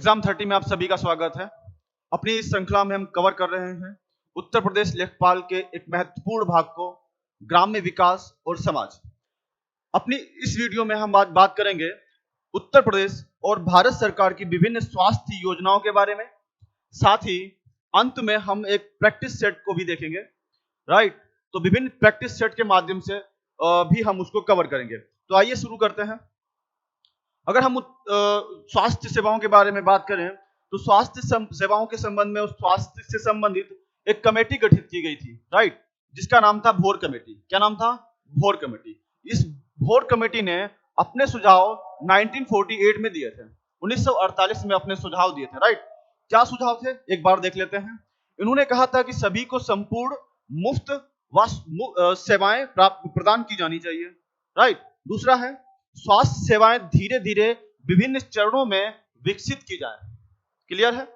Exam 30 में आप सभी का स्वागत है। अपनी इस श्रृंखला में हम कवर कर रहे हैं उत्तर प्रदेश लेखपाल के एक महत्वपूर्ण भाग को, ग्राम्य विकास और समाज। अपनी इस वीडियो में हम बात करेंगे उत्तर प्रदेश और भारत सरकार की विभिन्न स्वास्थ्य योजनाओं के बारे में। साथ ही अंत में हम एक प्रैक्टिस सेट को भी देखेंगे, राइट। तो विभिन्न प्रैक्टिस सेट के माध्यम से भी हम उसको कवर करेंगे। तो आइए शुरू करते हैं। अगर हम स्वास्थ्य सेवाओं के बारे में बात करें तो स्वास्थ्य सेवाओं के संबंध में उस स्वास्थ्य से संबंधित एक कमेटी गठित की गई थी, राइट, जिसका नाम था भोर कमेटी। क्या नाम था? भोर कमेटी। इस भोर कमेटी ने अपने सुझाव 1948 में दिए थे, 1948 में अपने सुझाव दिए थे, राइट। क्या सुझाव थे एक बार देख लेते हैं। इन्होंने कहा था कि सभी को संपूर्ण मुफ्त सेवाएं प्रदान की जानी चाहिए, राइट। दूसरा है स्वास्थ्य सेवाएं धीरे धीरे विभिन्न चरणों में विकसित की जाए। क्लियर है?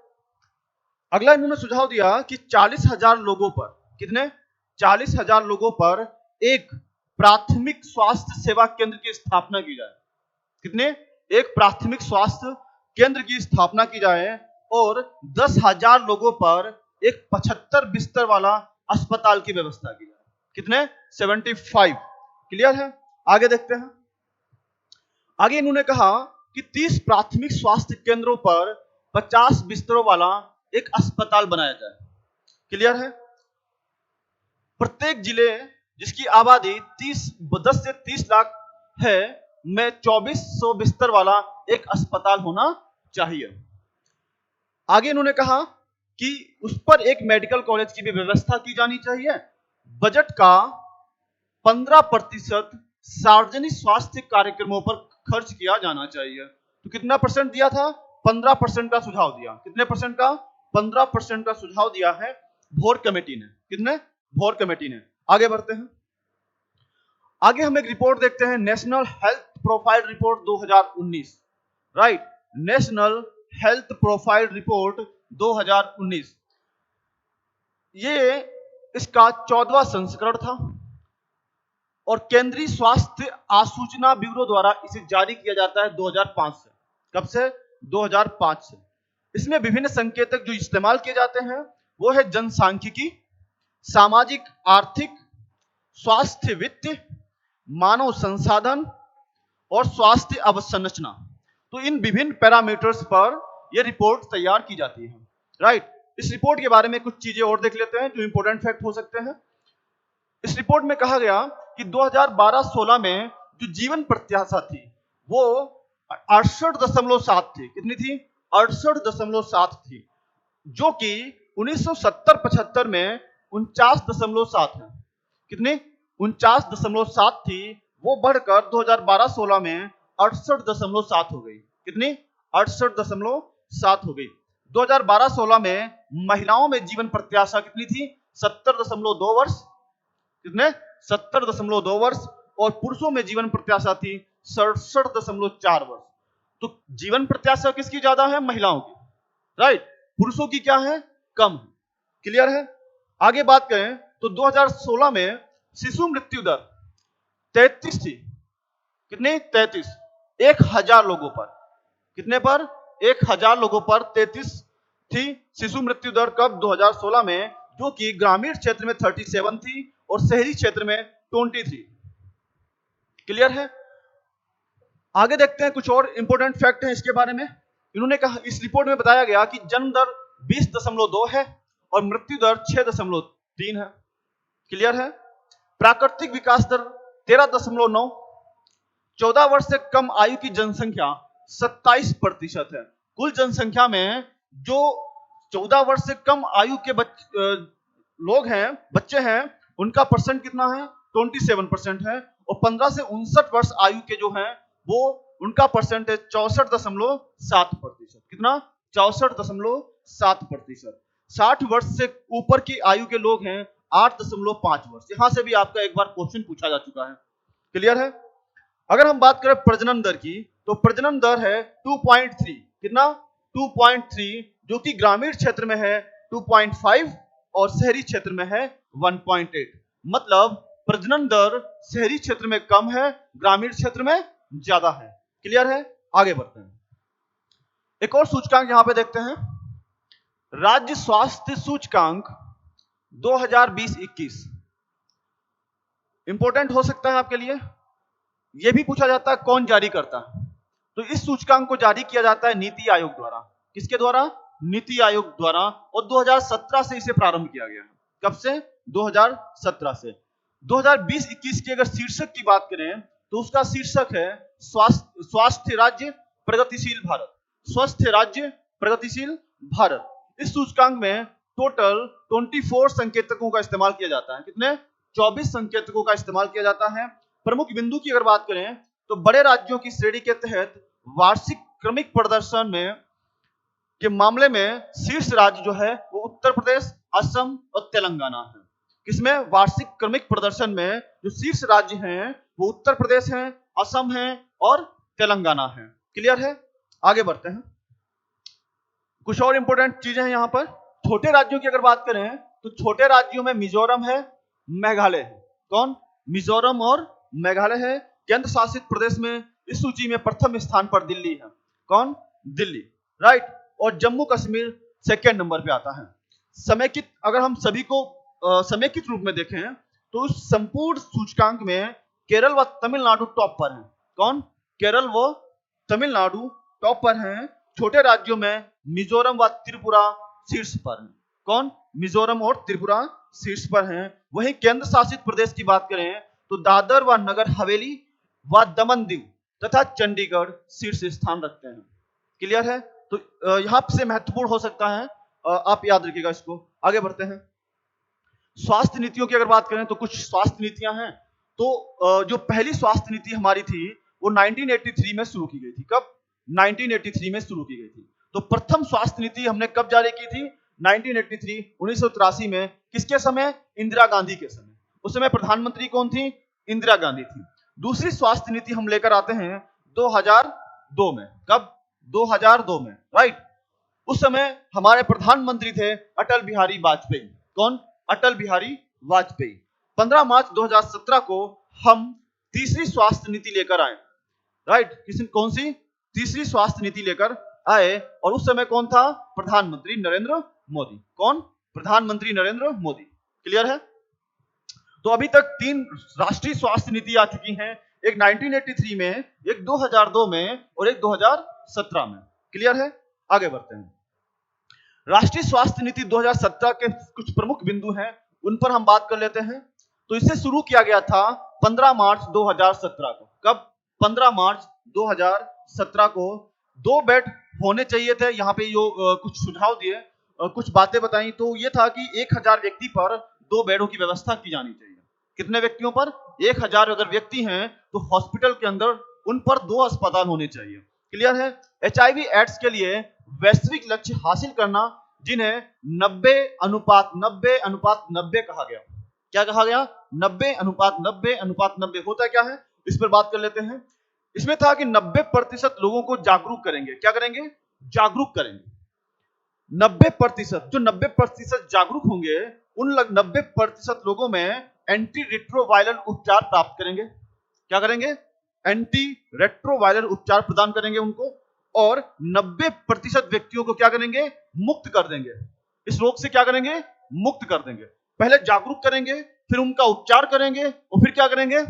अगला इन्होंने सुझाव दिया कि 40,000 लोगों पर, कितने? 40,000 लोगों पर एक प्राथमिक स्वास्थ्य सेवा केंद्र की स्थापना की जाए। कितने? एक प्राथमिक स्वास्थ्य केंद्र की स्थापना की जाए और 10,000 लोगों पर एक 75 बिस्तर वाला अस्पताल की व्यवस्था की जाए। कितने? 75। क्लियर है? आगे देखते हैं। आगे इन्होंने कहा कि 30 प्राथमिक स्वास्थ्य केंद्रों पर 50 बिस्तरों वाला एक अस्पताल बनाया जाए। क्लियर है? प्रत्येक जिले जिसकी आबादी 10 से 30 लाख है में 2400 बिस्तर वाला एक अस्पताल होना चाहिए। आगे इन्होंने कहा कि उस पर एक मेडिकल कॉलेज की भी व्यवस्था की जानी चाहिए। बजट का 15% सार्वजनिक स्वास्थ्य कार्यक्रमों पर खर्च किया जाना चाहिए। तो कितना परसेंट दिया था? 15% का सुझाव दिया। कितने परसेंट का? 15% का सुझाव दिया है भोर कमेटी ने। कितने? भोर कमेटी ने। आगे बढ़ते हैं। आगे हम एक रिपोर्ट देखते हैं, national health profile report 2019, right. National health profile report 2019, ये इसका 14वां संस्करण था और केंद्रीय स्वास्थ्य आसूचना ब्यूरो द्वारा इसे जारी किया जाता है 2005 से। कब से? 2005 से। इसमें विभिन्न संकेतक जो इस्तेमाल किए जाते हैं वो है जनसांख्यिकी, सामाजिक आर्थिक, स्वास्थ्य वित्त, मानव संसाधन और स्वास्थ्य अवसंरचना। तो इन विभिन्न पैरामीटर्स पर यह रिपोर्ट तैयार की जाती है, राइट। इस रिपोर्ट के बारे में कुछ चीजें और देख लेते हैं जो इंपॉर्टेंट फैक्ट हो सकते हैं। इस रिपोर्ट में कहा गया कि 2012-16 में जो जीवन प्रत्याशा थी वो 68.7 थी। कितनी थी? 68.7 थी, जो कि 1970-75 में 49.7 है। कितनी? 49.7 थी, वो बढ़कर 2012-16 में 68.7 हो गई। कितनी? 68.7 हो गई। 2012-16 में महिलाओं में जीवन प्रत्याशा कितनी थी? 70.2 वर्ष। कितने? 70.2 वर्ष। और पुरुषों में जीवन प्रत्याशा थी 67.4 वर्ष। तो जीवन प्रत्याशा किसकी ज्यादा है? महिलाओं की, राइट। पुरुषों की क्या है? कम है। क्लियर है? आगे बात करें तो 2016 में शिशु मृत्यु दर 33 थी। कितनी? 33। 1000 लोगों पर। कितने पर? 1000 लोगों पर 33 थी शिशु मृत्यु दर। कब? 2016 में, जो कि ग्रामीण क्षेत्र में 37 थी और शहरी क्षेत्र में 23। क्लियर है? आगे देखते हैं, कुछ और इंपॉर्टेंट फैक्ट हैं इसके बारे में। इन्होंने कहा, इस रिपोर्ट में बताया गया कि जन्म दर 20.2 है और मृत्यु दर 6.3 है। क्लियर है? प्राकृतिक विकास दर 13.9। 14 वर्ष से कम आयु की जनसंख्या 27% है। कुल जनसंख्या में जो 14 वर्ष से कम आयु के लोग हैं, बच्चे हैं, उनका परसेंट कितना है? 27% है। और 15 से 59 वर्ष आयु के जो हैं वो उनका परसेंट है 64.7%। कितना? 64.7%। 60 वर्ष से ऊपर की आयु के लोग हैं 8.5 वर्ष। यहां से भी आपका एक बार क्वेश्चन पूछा जा चुका है। क्लियर है? अगर हम बात करें प्रजनन दर की तो प्रजनन दर है 2.3। कितना? 2.3, जो कि ग्रामीण क्षेत्र में है 2.5 और शहरी क्षेत्र में है 1.8। मतलब प्रजनन दर शहरी क्षेत्र में कम है, ग्रामीण क्षेत्र में ज्यादा है। क्लियर है? आगे बढ़ते हैं। एक और सूचकांक यहां पे देखते हैं, राज्य स्वास्थ्य सूचकांक 2020-21 इंपॉर्टेंट हो सकता है आपके लिए। यह भी पूछा जाता है कौन जारी करता है। तो इस सूचकांक को जारी किया जाता है नीति आयोग द्वारा। किसके द्वारा? नीति आयोग द्वारा। और 2017 से इसे प्रारंभ किया गया है। कब से? 2017 से। 2020-21 की अगर शीर्षक की बात करें तो उसका शीर्षक है स्वास्थ्य राज्य प्रगतिशील भारत। स्वस्थ राज्य प्रगतिशील भारत। इस सूचकांक में टोटल 24 संकेतकों का इस्तेमाल किया जाता है। कितने? 24 संकेतकों का इस्तेमाल किया जाता है। प्रमुख बिंदु की अगर बात करें तो बड़े राज्यों की श्रेणी के तहत वार्षिक क्रमिक प्रदर्शन में के मामले में शीर्ष राज्य जो है वो उत्तर प्रदेश, असम और तेलंगाना है। किसमें? वार्षिक क्रमिक प्रदर्शन में जो शीर्ष राज्य हैं वो उत्तर प्रदेश है, असम है और तेलंगाना है। क्लियर है? आगे बढ़ते हैं। कुछ और इंपॉर्टेंट चीजें हैं यहां पर। छोटे राज्यों की अगर बात करें तो छोटे राज्यों में मिजोरम है, मेघालय है। कौन? मिजोरम और मेघालय है। केंद्र शासित प्रदेश में इस सूची में प्रथम स्थान पर दिल्ली है। कौन? दिल्ली, राइट। और जम्मू कश्मीर सेकेंड नंबर पे आता है। समेकित अगर हम सभी को समेकित रूप में देखें तो उस संपूर्ण सूचकांक में केरल व तमिलनाडु टॉप पर हैं। कौन? केरल व तमिलनाडु टॉप पर हैं। छोटे राज्यों में मिजोरम व त्रिपुरा शीर्ष पर हैं। कौन? मिजोरम और त्रिपुरा शीर्ष पर हैं। वहीं केंद्र शासित प्रदेश की बात करें तो दादर व नगर हवेली व दमन दीव तथा चंडीगढ़ शीर्ष स्थान रखते हैं। क्लियर है? तो यहां से महत्वपूर्ण हो सकता है, आप याद रखिएगा इसको। आगे बढ़ते हैं। स्वास्थ्य नीतियों की अगर बात करें तो कुछ स्वास्थ्य नीतियां हैं। तो जो पहली स्वास्थ्य नीति हमारी थी वो 1983 में शुरू की गई थी। कब? 1983 में शुरू की गई थी। तो प्रथम स्वास्थ्य नीति हमने कब जारी की थी? 1983 में। किसके समय? इंदिरा गांधी के समय। उस समय प्रधानमंत्री कौन थी? इंदिरा गांधी थी। दूसरी स्वास्थ्य नीति हम लेकर आते हैं 2002 में। कब? 2002 में, राइट। उस समय हमारे प्रधानमंत्री थे अटल बिहारी वाजपेयी। कौन? अटल बिहारी वाजपेयी। 15 मार्च 2017 को हम तीसरी स्वास्थ्य नीति लेकर आए, राइट। कौन सी? तीसरी स्वास्थ्य नीति लेकर आए। और उस समय कौन था? प्रधानमंत्री नरेंद्र मोदी। कौन? प्रधानमंत्री नरेंद्र मोदी। क्लियर है? तो अभी तक 3 राष्ट्रीय स्वास्थ्य नीति आ चुकी हैं, एक 1983 में, एक 2002 में और एक 2017 में। क्लियर है? आगे बढ़ते हैं। राष्ट्रीय स्वास्थ्य नीति 2017 के कुछ प्रमुख बिंदु हैं, उन पर हम बात कर लेते हैं। तो इसे शुरू किया गया था 15 मार्च 2017 को। कब? 15 मार्च 2017 को। 2 बेड होने चाहिए थे। यहाँ पे जो कुछ सुझाव दिए, कुछ बातें बताई, तो ये था कि 1000 व्यक्ति पर 2 बेडों की व्यवस्था की जानी चाहिए। कितने व्यक्तियों पर? 1000 अगर व्यक्ति हैं तो हॉस्पिटल के अंदर उन पर 2 अस्पताल होने चाहिए। क्लियर है? HIV एड्स के लिए वैश्विक लक्ष्य हासिल करना, जिन्हें 90:90:90 कहा गया। क्या कहा गया? 90:90:90 होता क्या है, इस पर बात कर लेते हैं। इसमें था कि 90% लोगों को जागरूक करेंगे। क्या करेंगे? जागरूक करेंगे। 90%, जो 90% जागरूक होंगे उन 90% लोगों में एंटी रेट्रोवायरल उपचार प्राप्त करेंगे। क्या करेंगे? एंटी रेट्रोवायरल उपचार प्रदान करेंगे उनको। और 90% व्यक्तियों को क्या करेंगे? मुक्त कर देंगे। इस रोग से क्या करेंगे? मुक्त कर देंगे। पहले जागरूक करेंगे, फिर उनका उपचार करेंगे और फिर क्या करेंगे?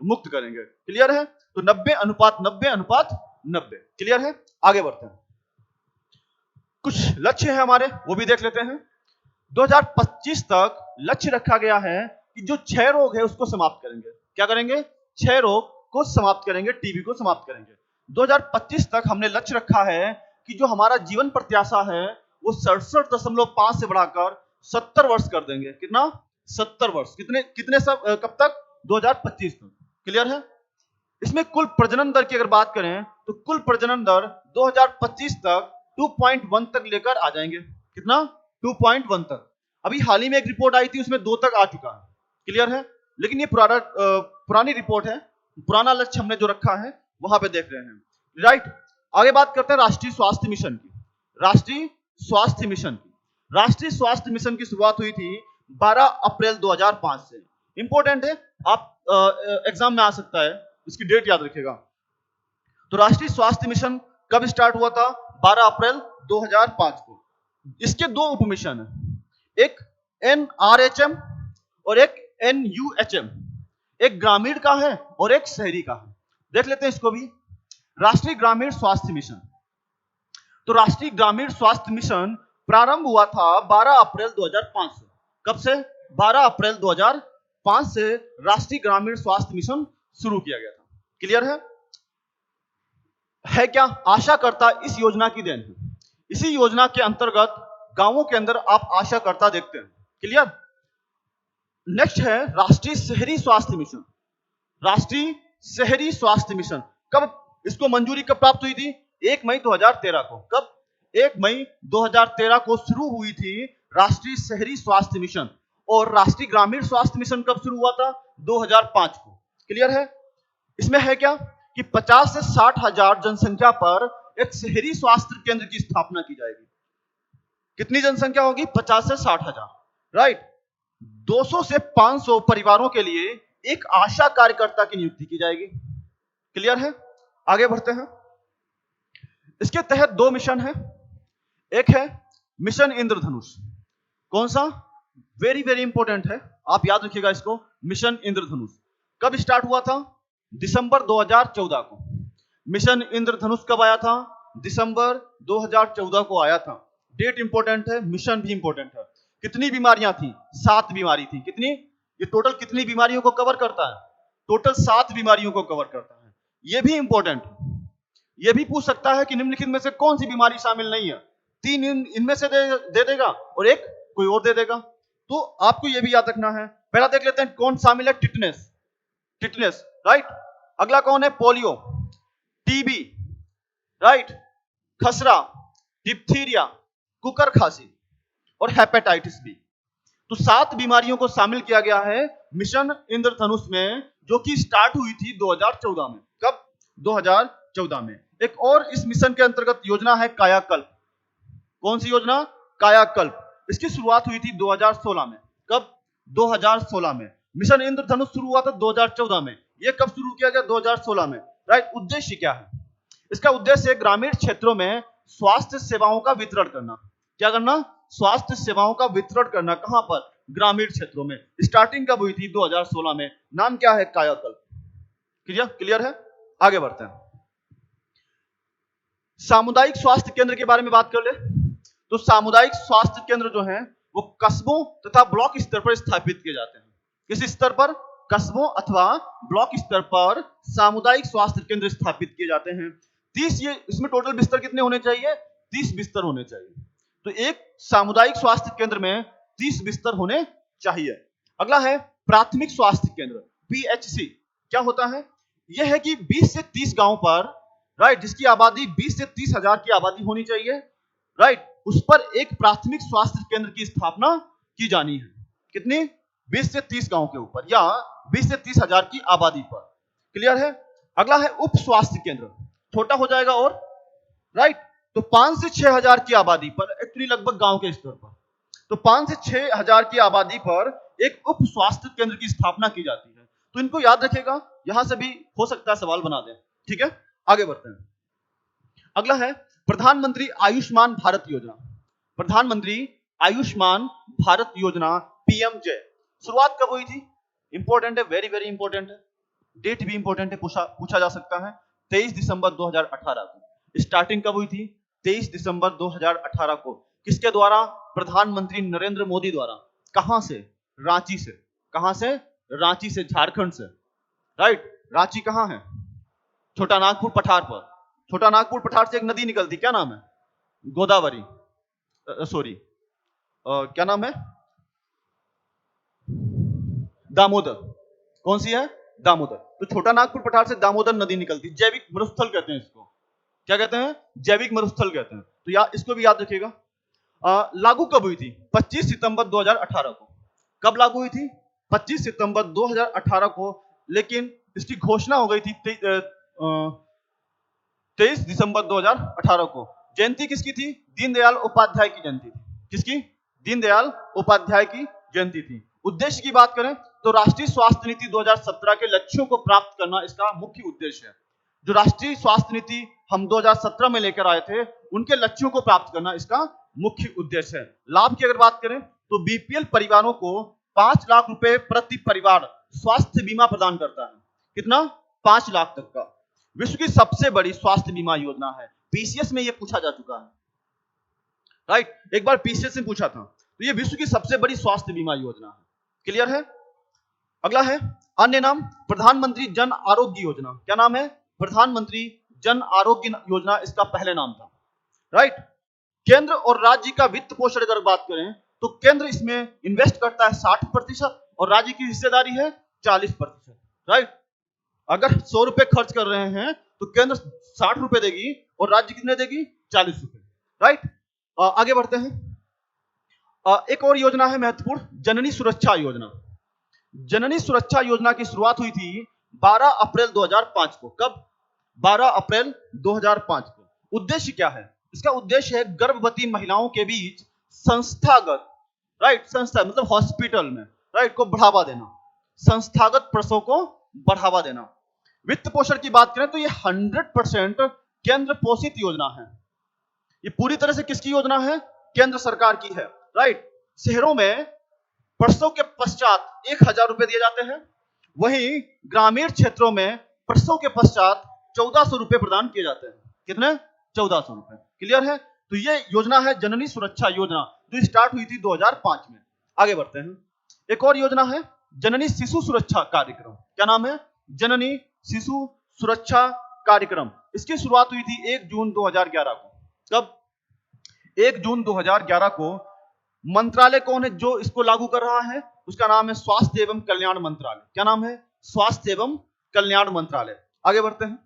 मुक्त करेंगे। क्लियर है? तो 90:90:90। क्लियर है? आगे बढ़ते हैं। कुछ लक्ष्य है हमारे, वो भी देख लेते हैं। 2025 तक लक्ष्य रखा गया है कि जो 6 रोग है उसको समाप्त करेंगे। क्या करेंगे? 6 रोग को समाप्त करेंगे, टीबी को समाप्त करेंगे। 2025 तक हमने लक्ष्य रखा है कि जो हमारा जीवन प्रत्याशा है वो 67.5 से बढ़ाकर 70 वर्ष कर देंगे। कितना? 70 वर्ष। कितने सब कब तक? 2025 तक। क्लियर है? इसमें कुल प्रजनन दर की अगर बात करें तो कुल प्रजनन दर 2025 तक 2.1 तक लेकर आ जाएंगे। कितना? 2.1 तक। अभी हाल ही में एक रिपोर्ट आई थी, उसमें 2 तक आ चुका है। क्लियर है? लेकिन ये पुरानी रिपोर्ट है, पुराना लक्ष्य हमने जो रखा है वहां पे देख रहे हैं, राइट। आगे बात करते हैं राष्ट्रीय स्वास्थ्य मिशन की। राष्ट्रीय स्वास्थ्य मिशन की राष्ट्रीय स्वास्थ्य मिशन की शुरुआत हुई थी 12 अप्रैल 2005 से। इंपॉर्टेंट है, आप एग्जाम में आ सकता है, इसकी डेट याद रखिएगा। तो राष्ट्रीय स्वास्थ्य मिशन कब स्टार्ट हुआ था? 12 अप्रैल 2005 को। इसके दो उपमिशन है, एक NRHM और एक NUHM, एक ग्रामीण का है और एक शहरी का है। देख लेते हैं इसको भी। राष्ट्रीय ग्रामीण स्वास्थ्य मिशन, तो राष्ट्रीय ग्रामीण स्वास्थ्य मिशन प्रारंभ हुआ था 12 अप्रैल 2005 से। कब से? 12 अप्रैल 2005 से राष्ट्रीय ग्रामीण स्वास्थ्य मिशन शुरू किया गया था। क्लियर है क्या? आशा करता इस योजना की देन है। इसी योजना के अंतर्गत गांवों के अंदर आप आशा करता देखते हैं। क्लियर? नेक्स्ट है राष्ट्रीय शहरी स्वास्थ्य मिशन। राष्ट्रीय शहरी स्वास्थ्य मिशन कब इसको मंजूरी कब प्राप्त हुई थी? 1 मई 2013 को। कब? 1 मई 2013 को शुरू हुई थी राष्ट्रीय शहरी स्वास्थ्य मिशन। और राष्ट्रीय ग्रामीण स्वास्थ्य मिशन कब शुरू हुआ था? 2005 को। क्लियर है? इसमें है क्या कि 50 से 60 हजार जनसंख्या पर एक शहरी स्वास्थ्य केंद्र की स्थापना की जाएगी। कितनी जनसंख्या होगी? 50 से 60 हजार, राइट। 200 से 500 परिवारों के लिए एक आशा कार्यकर्ता की नियुक्ति की जाएगी। क्लियर है? आगे बढ़ते हैं। इसके तहत दो मिशन है। एक है मिशन इंद्रधनुष। कौन सा? वेरी वेरी इंपॉर्टेंट है, आप याद रखिएगा इसको। मिशन इंद्रधनुष कब स्टार्ट हुआ था? दिसंबर 2014 को। मिशन इंद्रधनुष कब आया था? दिसंबर 2014 को आया था। डेट इंपॉर्टेंट है, मिशन भी इंपॉर्टेंट है। कितनी बीमारियां थी? 7 बीमारी थी। कितनी? ये टोटल कितनी बीमारियों को कवर करता है? टोटल 7 बीमारियों को कवर करता है। ये भी इंपॉर्टेंट है। ये भी पूछ सकता है कि निम्नलिखित में से कौन सी बीमारी शामिल नहीं है? 3 इनमें से दे देगा और एक कोई और दे देगा। तो आपको ये भी याद रखना है। पहला देख लेते हैं कौन शामिल है। Tetanus, tetanus, right. अगला कौन है? पोलियो, टीबी, राइट, खसरा, डिप्थीरिया, कुकर खांसी और हेपेटाइटिस बी। तो 7 बीमारियों को शामिल किया गया है मिशन इंद्रधनुष में, जो कि स्टार्ट हुई थी 2014 में। कब? 2014 में। एक और इस मिशन के अंतर्गत योजना है कायाकल्प। कौन सी योजना? कायाकल्प। इसकी शुरुआत हुई थी 2016 में। कब? 2016 में। मिशन इंद्रधनुष शुरू हुआ था 2014 में। ये कब शुरू किया गया? 2016 में, राइट। उद्देश्य क्या है इसका? उद्देश्य ग्रामीण क्षेत्रों में स्वास्थ्य सेवाओं का वितरण करना। क्या करना? स्वास्थ्य सेवाओं का वितरण करना। कहां पर? ग्रामीण क्षेत्रों में। स्टार्टिंग कब हुई थी? 2016 में। नाम क्या है? कायाकल्प। क्लियर? क्लियर है? आगे बढ़ते हैं। सामुदायिक स्वास्थ्य केंद्र के बारे में बात कर ले तो सामुदायिक स्वास्थ्य केंद्र जो है वो कस्बों तथा ब्लॉक स्तर पर स्थापित किए जाते हैं। किस स्तर पर? कस्बों अथवा ब्लॉक स्तर पर सामुदायिक स्वास्थ्य केंद्र स्थापित किए जाते हैं। 30 ये इसमें टोटल बिस्तर कितने होने चाहिए? 30 बिस्तर होने चाहिए। तो एक सामुदायिक स्वास्थ्य केंद्र में 30 बिस्तर होने चाहिए। अगला है प्राथमिक स्वास्थ्य केंद्र, PHC। क्या होता है? यह है कि 20 से 30 गांव पर, राइट, जिसकी आबादी 20 से 30 हजार की आबादी होनी चाहिए, राइट, उस पर एक प्राथमिक स्वास्थ्य केंद्र की स्थापना की जानी है। कितनी? 20 से 30 गांव के ऊपर या 20 से 30 हजार की आबादी पर। क्लियर है? अगला है उप स्वास्थ्य केंद्र। छोटा हो जाएगा और, राइट, तो 5 से 6 हजार की आबादी पर, एक्चुअली लगभग गांव के स्तर पर, तो 5 से 6 हजार की आबादी पर एक उप स्वास्थ्य केंद्र की स्थापना की जाती है। तो इनको याद रखेगा, यहां से भी हो सकता है सवाल बना दें। ठीक है? आगे बढ़ते हैं। अगला है प्रधानमंत्री आयुष्मान भारत योजना। प्रधानमंत्री आयुष्मान भारत योजना, PMJ। शुरुआत कब हुई थी? इंपॉर्टेंट है, वेरी वेरी इंपॉर्टेंट है। डेट भी इंपॉर्टेंट है, पूछा जा सकता है। 23 दिसंबर 2018 को। स्टार्टिंग कब हुई थी? 23 दिसंबर 2018 को। किसके द्वारा? प्रधानमंत्री नरेंद्र मोदी द्वारा। कहां से? रांची से। कहां से? रांची से, झारखंड से, राइट। रांची कहां है? छोटा नागपुर पठार पर। छोटा नागपुर पठार से एक नदी निकलती, क्या नाम है? गोदावरी, सॉरी, क्या नाम है? दामोदर। कौन सी है? दामोदर। तो छोटा नागपुर पठार से दामोदर नदी निकलती, जैविक मरुस्थल कहते हैं इसको। क्या कहते हैं? जैविक मरुस्थल कहते हैं। तो इसको भी याद रखिएगा। लागू कब हुई थी? 25 सितंबर 2018 को। कब लागू हुई थी? 25 सितंबर 2018 को। लेकिन इसकी घोषणा हो गई थी 23 दिसंबर 2018 को। जयंती किसकी थी? दीनदयाल उपाध्याय की जयंती थी। किसकी? दीनदयाल उपाध्याय की जयंती थी। उद्देश्य की बात करें तो राष्ट्रीय स्वास्थ्य नीति 2017 के लक्ष्यों को प्राप्त करना इसका मुख्य उद्देश्य है। जो राष्ट्रीय स्वास्थ्य नीति हम 2017 में लेकर आए थे, उनके लक्ष्यों को प्राप्त करना इसका मुख्य उद्देश्य है। लाभ की अगर बात करें तो बीपीएल परिवारों को 5 लाख रुपए प्रति परिवार स्वास्थ्य बीमा प्रदान करता है। कितना? 5 लाख तक का। विश्व की सबसे बड़ी स्वास्थ्य बीमा योजना है। पीसीएस में यह पूछा जा चुका है, राइट? एक बार पीसीएस में पूछा था, तो यह विश्व की सबसे बड़ी स्वास्थ्य बीमा योजना है। क्लियर है? अगला है अन्य नाम, प्रधानमंत्री जन आरोग्य योजना। क्या नाम है? प्रधानमंत्री जन आरोग्य योजना इसका पहले नाम था, राइट? केंद्र और राज्य का वित्त पोषण अगर बात करें तो केंद्र इसमें इन्वेस्ट करता है 60% और राज्य की हिस्सेदारी है 40%, राइट? अगर 100 रुपए खर्च कर रहे हैं तो केंद्र 60 रुपए देगी और राज्य कितने देगी? 40 रुपए, राइट? आगे बढ़ते हैं। एक और योजना है महत्वपूर्ण, जननी सुरक्षा योजना। जननी सुरक्षा योजना की शुरुआत हुई थी 12 अप्रैल 2005 को। कब? 12 अप्रैल 2005 को। उद्देश्य क्या है इसका? उद्देश्य है गर्भवती महिलाओं के बीच संस्थागत, राइट, संस्था मतलब हॉस्पिटल में, राइट, को बढ़ावा देना, संस्थागत प्रसव को बढ़ावा देना। वित्त पोषण की बात करें तो ये 100% केंद्र पोषित योजना है। ये पूरी तरह से किसकी योजना है? केंद्र सरकार की है, राइट? शहरों में प्रसव के पश्चात 1000 रुपए दिए जाते हैं, वहीं ग्रामीण क्षेत्रों में प्रसव के पश्चात 1400 रुपए प्रदान किए जाते हैं। कितने? 1400 रुपए। क्लियर है? तो ये योजना है जननी सुरक्षा योजना, जो स्टार्ट हुई थी 2005 में। आगे बढ़ते हैं। एक और योजना है जननी शिशु सुरक्षा कार्यक्रम। क्या नाम है? जननी शिशु सुरक्षा कार्यक्रम। इसकी शुरुआत हुई थी 1 जून 2011 को। कब? 1 जून 2011 को। मंत्रालय कौन है जो इसको लागू कर रहा है? उसका नाम है स्वास्थ्य एवं कल्याण मंत्रालय। क्या नाम है? स्वास्थ्य एवं कल्याण मंत्रालय। आगे बढ़ते हैं।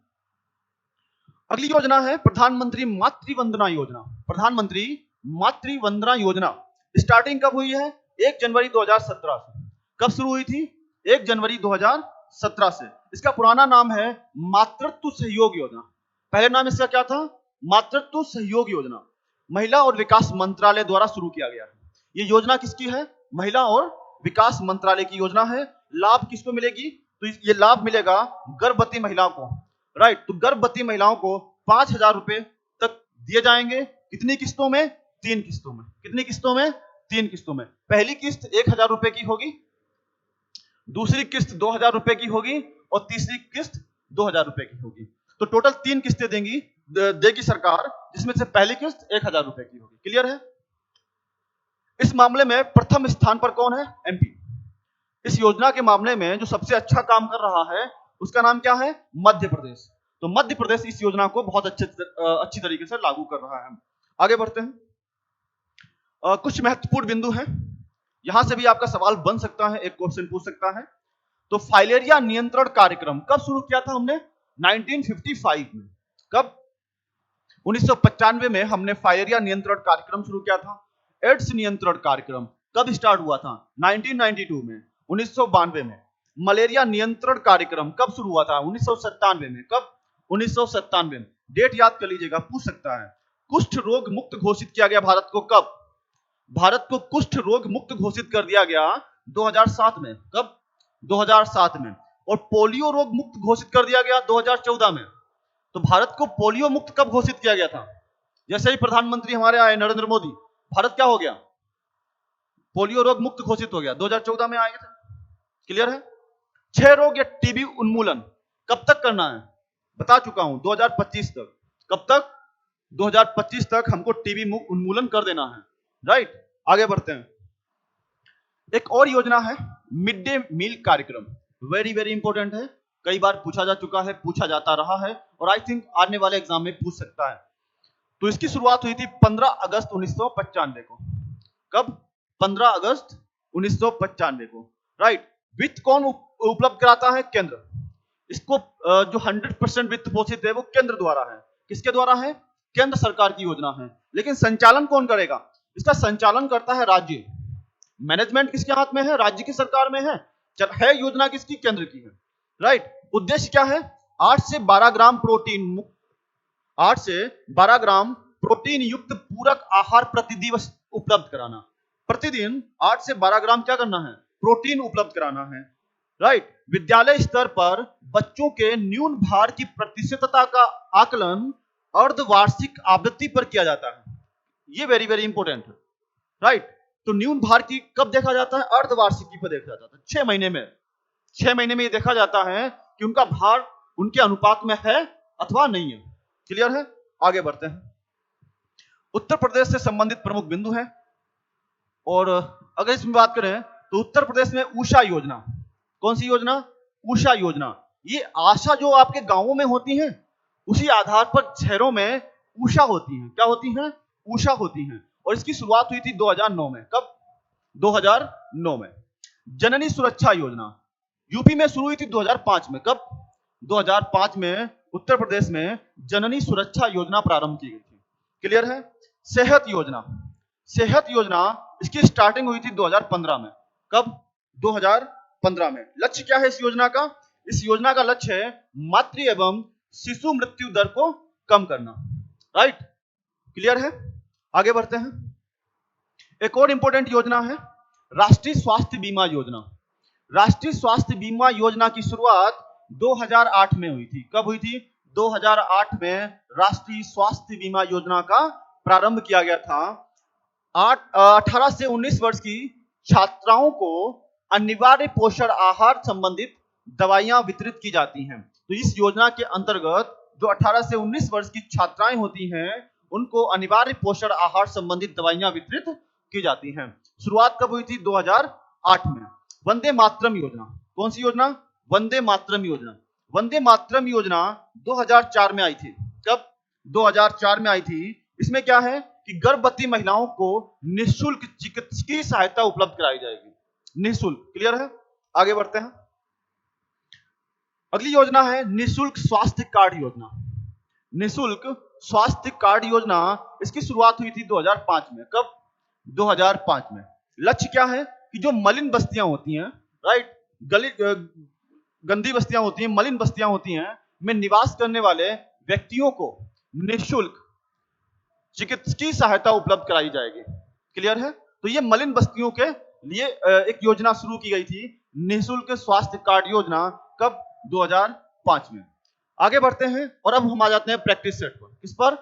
अगली योजना है प्रधानमंत्री मातृ वंदना योजना। प्रधानमंत्री मातृ वंदना योजना स्टार्टिंग कब हुई है? 1 जनवरी 2017 से। कब शुरू हुई थी? 1 जनवरी 2017 से। इसका पुराना नाम है मातृत्व सहयोग योजना। पहले नाम इसका क्या था? मातृत्व सहयोग योजना। महिला और विकास मंत्रालय द्वारा शुरू किया गया है। ये योजना किसकी है? महिला और विकास मंत्रालय की योजना है। लाभ किसको मिलेगी? तो ये लाभ मिलेगा गर्भवती महिलाओं को, राइट? तो गर्भवती महिलाओं को 5000 रुपए तक दिए जाएंगे। कितनी किस्तों में? 3 किस्तों में। कितनी किस्तों में? 3 किस्तों में। पहली किस्त 1000 रुपए की होगी, दूसरी किस्त 2000 रुपए की होगी और तीसरी किस्त 2000 रुपए की होगी। तो टोटल 3 किस्तें देगी सरकार, जिसमें से पहली किस्त 1000 रुपए की होगी। क्लियर है? इस मामले में प्रथम स्थान पर कौन है? एमपी। इस योजना के मामले में जो सबसे अच्छा काम कर रहा है उसका नाम क्या है? मध्य प्रदेश। तो मध्य प्रदेश इस योजना को बहुत अच्छी तरीके से लागू कर रहा है। आगे बढ़ते हैं। कुछ महत्वपूर्ण बिंदु हैं, यहां से भी आपका सवाल बन सकता है, एक क्वेश्चन पूछ सकता है। तो फाइलेरिया नियंत्रण कार्यक्रम कब शुरू किया था हमने? 1955 में। कब? 1995 में हमने फाइलेरिया नियंत्रण कार्यक्रम शुरू किया था। एड्स नियंत्रण कार्यक्रम कब स्टार्ट हुआ था? 1992 में। 1992 में। मलेरिया नियंत्रण कार्यक्रम कब शुरू हुआ था? 1997 में। कब? 1997 में। डेट याद कर लीजिएगा, पूछ सकता है। कुष्ठ रोग मुक्त घोषित किया गया भारत को कब? भारत को कुष्ठ रोग मुक्त घोषित कर दिया गया 2007 में। कब? 2007 में। और पोलियो रोग मुक्त घोषित कर दिया गया 2014 में। तो भारत को पोलियो मुक्त कब घोषित किया गया था? जैसे ही प्रधानमंत्री हमारे आए नरेंद्र मोदी, भारत क्या हो गया? पोलियो रोग मुक्त घोषित हो गया, 2014 में आए थे। क्लियर है? क्षय रोग या टीबी उन्मूलन कब तक करना है? बता चुका हूं, 2025 तक। कब तक? 2025 तक हमको टीबी उन्मूलन कर देना है, राइट? आगे बढ़ते हैं। एक और योजना है मिड डे मील कार्यक्रम। वेरी वेरी इंपॉर्टेंट है, कई बार पूछा जा चुका है, पूछा जाता रहा है और आई थिंक आने वाले एग्जाम में पूछ सकता है। तो इसकी शुरुआत हुई थी 15 अगस्त 1995 को। कब? 15 अगस्त 1995 को, राइट? वित्त कौन उपलब्ध कराता है? केंद्र। इसको जो 100% वित्त पोषित है वो केंद्र द्वारा है। किसके द्वारा है? केंद्र सरकार की योजना है। लेकिन संचालन कौन करेगा? इसका संचालन करता है राज्य। मैनेजमेंट किसके हाथ में है? राज्य की सरकार में है। योजना किसकी? केंद्र की है, राइट? उद्देश्य क्या है? 8 से 12 ग्राम प्रोटीन 8 से 12 ग्राम प्रोटीन युक्त पूरक आहार प्रतिदिवस उपलब्ध कराना। प्रतिदिन 8 से 12 ग्राम क्या करना है? प्रोटीन उपलब्ध कराना है। राइट। विद्यालय स्तर पर बच्चों के न्यून भार की प्रतिशतता का आकलन अर्धवार्षिक आवृत्ति पर किया जाता है। ये वेरी वेरी इंपॉर्टेंट है, राइट। तो न्यून भार की कब देखा जाता है? अर्धवार्षिकी पर देखा जाता है, 6 महीने में। 6 महीने में ये देखा जाता है कि उनका भार उनके अनुपात में है अथवा नहीं है। क्लियर है? आगे बढ़ते हैं। उत्तर प्रदेश से संबंधित प्रमुख बिंदु हैं, और अगर इसमें बात करें तो उत्तर प्रदेश में ऊषा योजना, कौन सी योजना? ऊषा योजना। ये आशा जो आपके गांवों में होती हैं, उसी आधार पर शहरों में ऊषा होती हैं। क्या होती हैं? ऊषा होती हैं। और इसकी शुरुआत हुई थी 2009 में। कब? 2009 में। जननी सुरक्षा योजना यूपी में शुरू हुई थी 2005 में। कब? 2005 में उत्तर प्रदेश में जननी सुरक्षा योजना प्रारंभ की गई थी। क्लियर है? सेहत योजना, सेहत योजना इसकी स्टार्टिंग हुई थी 2015 में। कब? 2015 में। लक्ष्य क्या है इस योजना का? इस योजना का लक्ष्य है मातृ एवं शिशु मृत्यु दर को कम करना। राइट? क्लियर है? आगे बढ़ते हैं। एक और इंपॉर्टेंट योजना है राष्ट्रीय स्वास्थ्य बीमा योजना। राष्ट्रीय स्वास्थ्य बीमा योजना की शुरुआत 2008 में हुई थी। कब हुई थी? 2008 में राष्ट्रीय स्वास्थ्य बीमा योजना का प्रारंभ किया गया था। 18 से 19 वर्ष की छात्राओं को अनिवार्य पोषण आहार संबंधित दवाइयां वितरित की जाती हैं। तो इस योजना के अंतर्गत जो 18 से 19 वर्ष की छात्राएं होती हैं, उनको अनिवार्य पोषण आहार संबंधित दवाइयां वितरित की जाती हैं। शुरुआत कब हुई थी? 2008 में। वंदे मातरम योजना, कौन सी योजना? वंदे मातरम योजना। वंदे मातरम योजना 2004 में आई थी। कब? 2004 में आई थी। इसमें क्या है कि गर्भवती महिलाओं को निःशुल्क चिकित्सकीय सहायता उपलब्ध कराई जाएगी। निःशुल्क। क्लियर है? आगे बढ़ते हैं। अगली योजना है निःशुल्क स्वास्थ्य कार्ड योजना। निःशुल्क स्वास्थ्य कार्ड योजना इसकी शुरुआत हुई थी 2005 में। कब? 2005 में। लक्ष्य क्या है कि जो मलिन बस्तियां होती हैं, राइट, गंदी बस्तियां होती हैं, मलिन बस्तियां होती हैं, में निवास करने वाले व्यक्तियों को निःशुल्क चिकित्सकीय सहायता उपलब्ध कराई जाएगी। क्लियर है? तो ये मलिन बस्तियों के लिए एक योजना शुरू की गई थी, निःशुल्क स्वास्थ्य कार्ड योजना। कब? 2005 में। आगे बढ़ते हैं और अब हम आ जाते हैं प्रैक्टिस सेट पर। किस पर?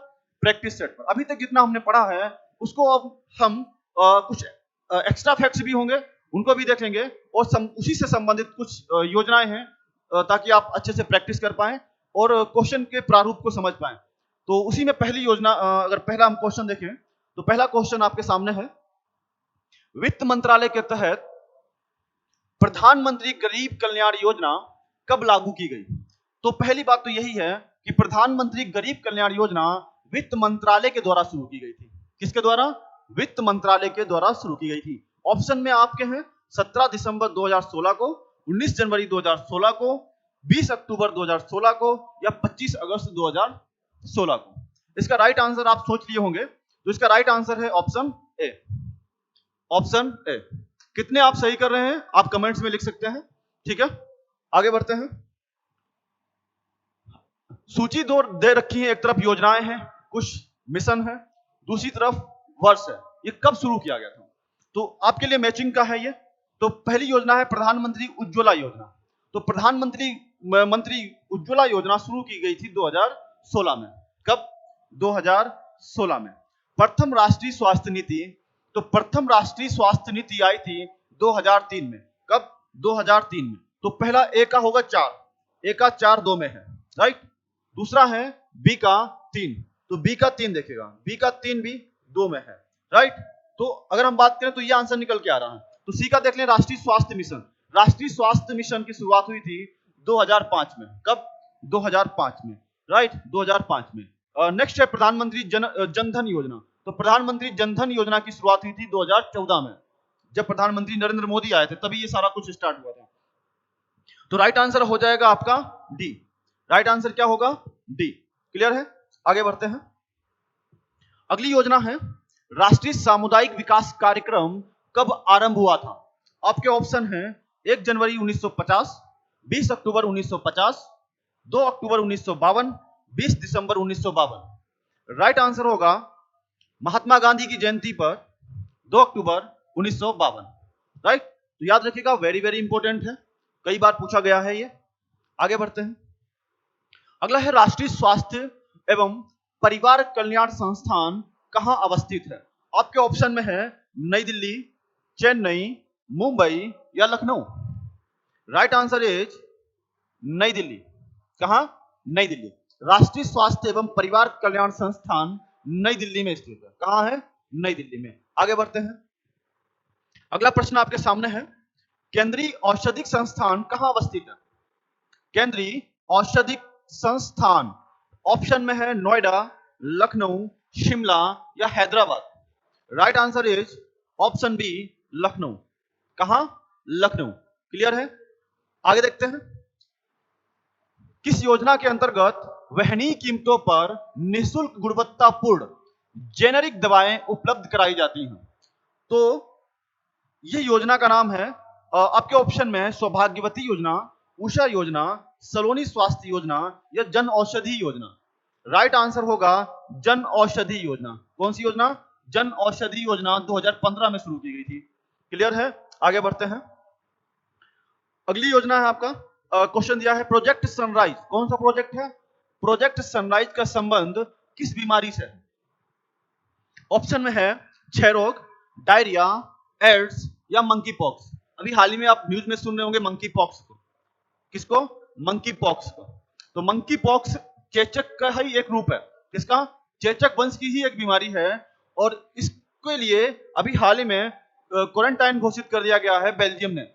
प्रैक्टिस सेट पर। अभी तक जितना हमने पढ़ा है उसको अब हम कुछ एक्स्ट्रा फैक्ट्स भी होंगे, उनको भी देखेंगे, और उसी से संबंधित कुछ योजनाएं हैं, ताकि आप अच्छे से प्रैक्टिस कर पाएं और क्वेश्चन के प्रारूप को समझ पाएं। तो उसी में पहली योजना, अगर पहला हम क्वेश्चन देखें तो पहला क्वेश्चन आपके सामने है, वित्त मंत्रालय के तहत प्रधानमंत्री गरीब कल्याण योजना कब लागू की गई? तो पहली बात तो यही है कि प्रधानमंत्री गरीब कल्याण योजना वित्त मंत्रालय के द्वारा शुरू की गई थी। किसके द्वारा? वित्त मंत्रालय के द्वारा शुरू की गई थी। ऑप्शन में आपके हैं 17 दिसंबर 2016 को, 19 जनवरी 2016 को, 20 अक्टूबर 2016 को, या 25 अगस्त 2016 को। इसका राइट आंसर आप सोच लिए होंगे, तो इसका राइट आंसर है ऑप्शन ए। Option A. कितने आप सही कर रहे हैं आप कमेंट्स में लिख सकते हैं। ठीक है? आगे बढ़ते हैं। सूची दे रखी है, एक तरफ योजनाएं हैं, कुछ मिशन है, दूसरी तरफ वर्ष है। ये कब शुरू किया गया था? तो आपके लिए मैचिंग का है ये। तो पहली योजना है प्रधानमंत्री उज्ज्वला योजना। तो प्रधानमंत्री उज्ज्वला योजना शुरू की गई थी 2016 में। कब? 2016 में। प्रथम राष्ट्रीय स्वास्थ्य नीति, तो प्रथम राष्ट्रीय स्वास्थ्य नीति आई थी 2003 में। कब? 2003 में। तो पहला ए का होगा 4, ए का 4 2 में है, राइट। दूसरा है बी का 3, तो बी का 3 देखेगा, बी का 3 भी 2 में है, राइट। तो अगर हम बात करें तो ये आंसर निकल के आ रहा है। तो सी का देख लें, राष्ट्रीय स्वास्थ्य मिशन। राष्ट्रीय स्वास्थ्य मिशन की शुरुआत हुई थी 2005 में। कब? 2005 में, राइट, 2005 में। नेक्स्ट है प्रधानमंत्री जनधन योजना। तो प्रधानमंत्री जनधन योजना की शुरुआत हुई थी 2014 में, जब प्रधानमंत्री नरेंद्र मोदी आए थे, तभी ये सारा कुछ स्टार्ट हुआ था। तो राइट आंसर हो जाएगा आपका डी। राइट आंसर क्या होगा? डी। क्लियर है? आगे बढ़ते हैं। अगली योजना है राष्ट्रीय सामुदायिक विकास कार्यक्रम कब आरंभ हुआ था? आपके ऑप्शन हैं 1 जनवरी 1950, 20 अक्टूबर 1950, 2 अक्टूबर 1952, 20 दिसंबर 1952। राइट आंसर होगा महात्मा गांधी की जयंती पर 2 अक्टूबर 1952। राइट? तो याद रखिएगा, वेरी वेरी इंपॉर्टेंट है। कई बार पूछा गया है ये। आगे बढ़ते हैं। अगला है राष्ट्रीय स्वास्थ्य एवं परिवार कल्याण संस्थान कहां अवस्थित है? आपके ऑप्शन में है नई दिल्ली, चेन्नई, मुंबई या लखनऊ। राइट आंसर इज नई दिल्ली। कहां? नई दिल्ली। राष्ट्रीय स्वास्थ्य एवं परिवार कल्याण संस्थान नई दिल्ली में स्थित है। कहां है? नई दिल्ली में। आगे बढ़ते हैं। अगला प्रश्न आपके सामने है, केंद्रीय औषधिक संस्थान कहां अवस्थित है? केंद्रीय औषधिक संस्थान ऑप्शन में है नोएडा, लखनऊ, शिमला या Hyderabad. Right answer is option B Lucknow. कहां? लखनऊ। क्लियर है? आगे देखते हैं। किस योजना के अंतर्गत वहनीय कीमतों पर निःशुल्क गुणवत्तापूर्ण जेनेरिक दवाएं उपलब्ध कराई जाती हैं? तो ये योजना का नाम है, आपके ऑप्शन में है सौभाग्यवती योजना, उषा योजना, सलोनी स्वास्थ्य योजना या जन औषधि योजना। राइट आंसर होगा जन औषधि योजना। कौन सी योजना? जन औषधि योजना 2015 में शुरू की गई थी। क्लियर है? आगे बढ़ते हैं। अगली योजना है आपका, क्वेश्चन दिया है प्रोजेक्ट सनराइज। कौन सा प्रोजेक्ट है? प्रोजेक्ट सनराइज का संबंध किस बीमारी से है? ऑप्शन में है क्षय रोग, डायरिया, एड्स या मंकी पॉक्स। अभी हाल ही में आप न्यूज में सुन रहे होंगे मंकी पॉक्स को। किसको? मंकी पॉक्स को। तो मंकी पॉक्स चेचक का ही एक रूप है। किसका? चेचक वंश की ही एक बीमारी है और इसके लिए अभी हाल ही में क्वारंटाइन घोषित कर दिया गया है बेल्जियम ने।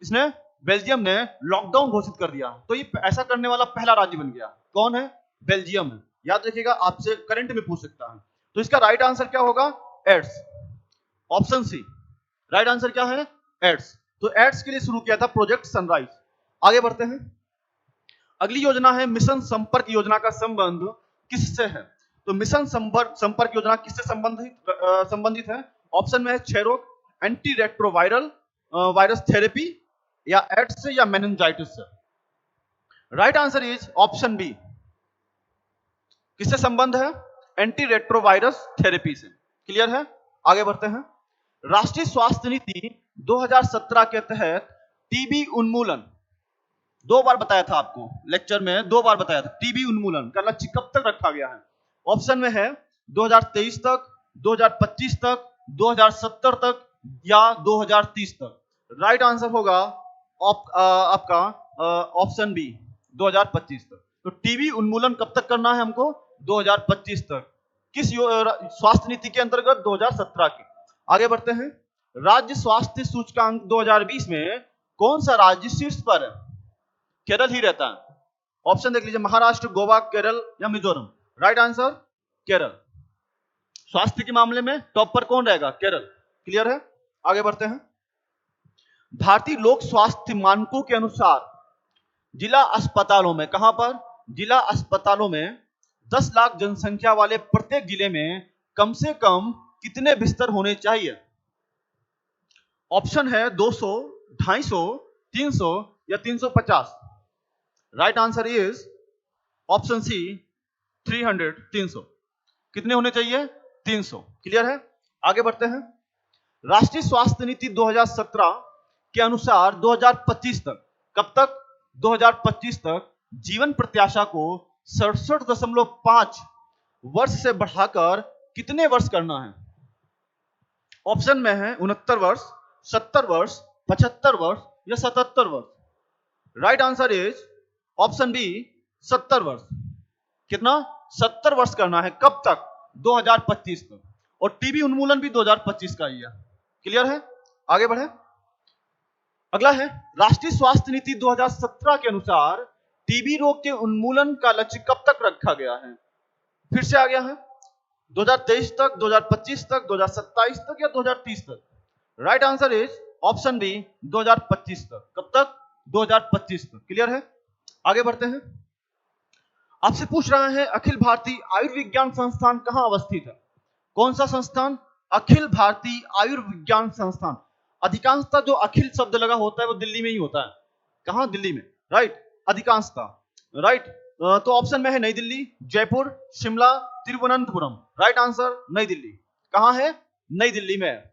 इसने बेल्जियम ने लॉकडाउन घोषित कर दिया। तो ये ऐसा करने वाला पहला राज्य बन गया। कौन है? बेल्जियम है। याद रखिएगा, आपसे करंट में पूछ सकता है। तो इसका राइट आंसर क्या होगा? AIDS. Option C. Right answer क्या है? एड्स। तो एड्स के लिए शुरू किया था प्रोजेक्ट सनराइज। आगे बढ़ते हैं। अगली योजना है मिशन संपर्क योजना का संबंध किससे है? तो मिशन संपर्क योजना किससे संबंधित है? ऑप्शन में है क्षय रोग, एंटी रेट्रोवायरल वायरस थेरेपी या एड्स से या मेनिंजाइटिस से। Right answer is option B. किससे संबंध है? एंटी रेट्रोवायरस थेरेपी से। क्लियर है? आगे बढ़ते हैं। राष्ट्रीय स्वास्थ्य नीति 2017 के तहत टीबी उन्मूलन, 2 बार बताया था आपको लेक्चर में, 2 बार बताया था टीबी उन्मूलन का लक्ष्य कब तक रखा गया है? ऑप्शन में है 2023 तक, 2025 तक, 2070 तक या 2030 तक। राइट आंसर होगा आपका ऑप्शन बी 2025 तक। तो टीबी उन्मूलन कब तक करना है हमको? 2025 तक। किस स्वास्थ्य नीति के अंतर्गत? 2017 की। आगे बढ़ते हैं। राज्य स्वास्थ्य सूचकांक 2020 में कौन सा राज्य शीर्ष पर है? केरल ही रहता है। ऑप्शन देख लीजिए, महाराष्ट्र, गोवा, केरल या मिजोरम। Right answer Kerala. स्वास्थ्य के मामले में टॉप पर कौन रहेगा? केरल। क्लियर है? आगे बढ़ते हैं। भारतीय लोक स्वास्थ्य मानकों के अनुसार जिला अस्पतालों में, कहां पर? जिला अस्पतालों में 10 लाख जनसंख्या वाले प्रत्येक जिले में कम से कम कितने बिस्तर होने चाहिए? ऑप्शन है 200, 250, 300 या 350। Right answer is option C 300, 300। कितने होने चाहिए? 300। क्लियर है? आगे बढ़ते हैं। राष्ट्रीय स्वास्थ्य नीति 2017 के अनुसार 2025 तक, कब तक? 2025 तक जीवन प्रत्याशा को 67.5 वर्ष से बढ़ाकर कितने वर्ष करना है? ऑप्शन में है 69 वर्ष, 70 वर्ष, 75 वर्ष या 77 वर्ष। Right answer is option B 70 वर्ष। कितना? 70 वर्ष करना है। कब तक? 2025 तक। और टीबी उन्मूलन भी 2025 का ही है। क्लियर है? आगे बढ़े। अगला है राष्ट्रीय स्वास्थ्य नीति 2017 के अनुसार टीबी रोग के उन्मूलन का लक्ष्य कब तक रखा गया है? फिर से आ गया है 2023 तक, 2025 तक, 2027 तक या 2030 तक। Right answer is option B 2025 तक। कब तक? 2025 तक। क्लियर है? आगे बढ़ते हैं। आपसे पूछ रहा है अखिल भारतीय आयुर्विज्ञान संस्थान कहां अवस्थित है? कौन सा संस्थान? अखिल भारतीय आयुर्विज्ञान संस्थान। अधिकांशतः जो अखिल शब्द लगा होता है वो दिल्ली में ही होता है। कहां? दिल्ली में। राइट, अधिकांशतः। राइट, तो ऑप्शन में है नई दिल्ली, जयपुर, शिमला, तिरुवनंतपुरम। राइट आंसर नई दिल्ली। कहां है? नई दिल्ली में।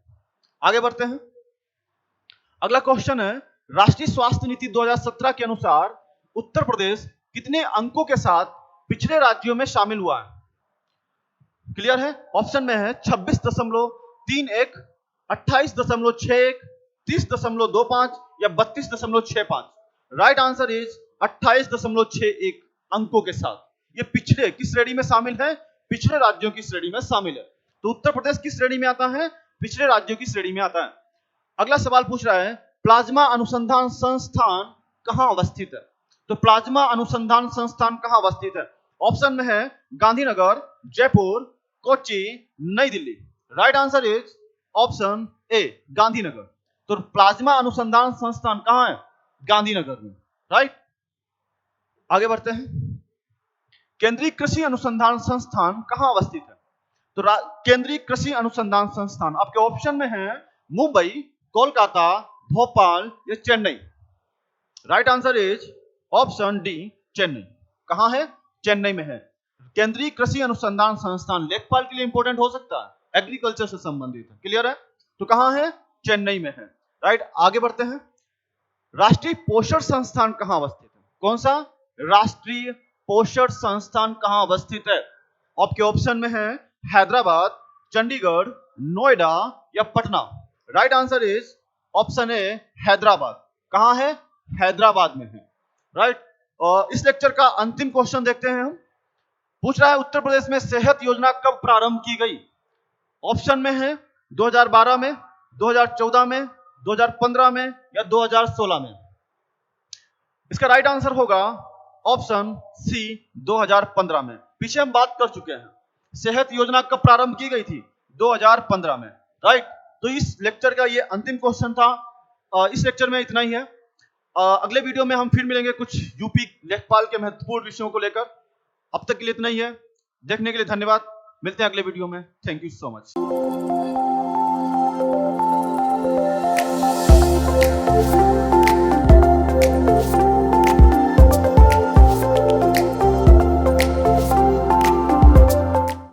आगे बढ़ते हैं। अगला क्वेश्चन है राष्ट्रीय स्वास्थ्य नीति 2017 के अनुसार उत्तर प्रदेश कितने अंकों के साथ पिछड़े राज्यों में शामिल हुआ है? क्लियर है? ऑप्शन में है 26.31, 28.61, 30.25 या 32.65। राइट आंसर इज 28.61 अंकों के साथ। ये पिछड़े किस श्रेणी में शामिल है? पिछड़े राज्यों की श्रेणी में शामिल है। तो उत्तर प्रदेश किस श्रेणी में आता है? पिछड़े राज्यों की श्रेणी में आता है। अगला सवाल पूछ रहा है प्लाज्मा अनुसंधान संस्थान कहां अवस्थित है? तो प्लाज्मा अनुसंधान संस्थान कहां अवस्थित है? ऑप्शन में है गांधीनगर, जयपुर, कोच्चि, नई Delhi. Right answer is option A, Gandhinagar. तो प्लाज्मा अनुसंधान संस्थान कहां है? गांधीनगर में। राइट, आगे बढ़ते हैं। केंद्रीय कृषि अनुसंधान संस्थान कहां अवस्थित है? तो केंद्रीय कृषि अनुसंधान संस्थान आपके ऑप्शन में है मुंबई, कोलकाता, भोपाल या Chennai. Right answer is option D, Chennai. कहां है? चेन्नई में है। केंद्रीय कृषि अनुसंधान संस्थान लेखपाल के लिए इंपॉर्टेंट हो सकता है, एग्रीकल्चर से संबंधित है। क्लियर है? तो कहां है? चेन्नई में है। राइट, आगे बढ़ते हैं। राष्ट्रीय पोषण संस्थान कहां अवस्थित है? कौन सा? राष्ट्रीय पोषण संस्थान कहां अवस्थित है? आपके ऑप्शन में है हैदराबाद, चंडीगढ़, नोएडा या Patna. Right answer is option A, Hyderabad. कहां है? हैदराबाद में है। राइट, और इस लेक्चर का अंतिम क्वेश्चन देखते हैं हम। पूछ रहा है उत्तर प्रदेश में सेहत योजना कब प्रारंभ की गई? ऑप्शन में है 2012 में, 2014 में, 2015 में या 2016 में। इसका राइट आंसर होगा ऑप्शन सी, 2015 में। पीछे हम बात कर चुके हैं सेहत योजना कब प्रारंभ की गई थी? 2015 में। राइट, तो इस लेक्चर का ये अंतिम क्वेश्चन था। इस लेक्चर में इतना ही है। अगले वीडियो में हम फिर मिलेंगे कुछ यूपी लेखपाल के महत्वपूर्ण विषयों को लेकर। अब तक के लिए इतना ही है। देखने के लिए धन्यवाद। मिलते हैं अगले वीडियो में। Thank you so much.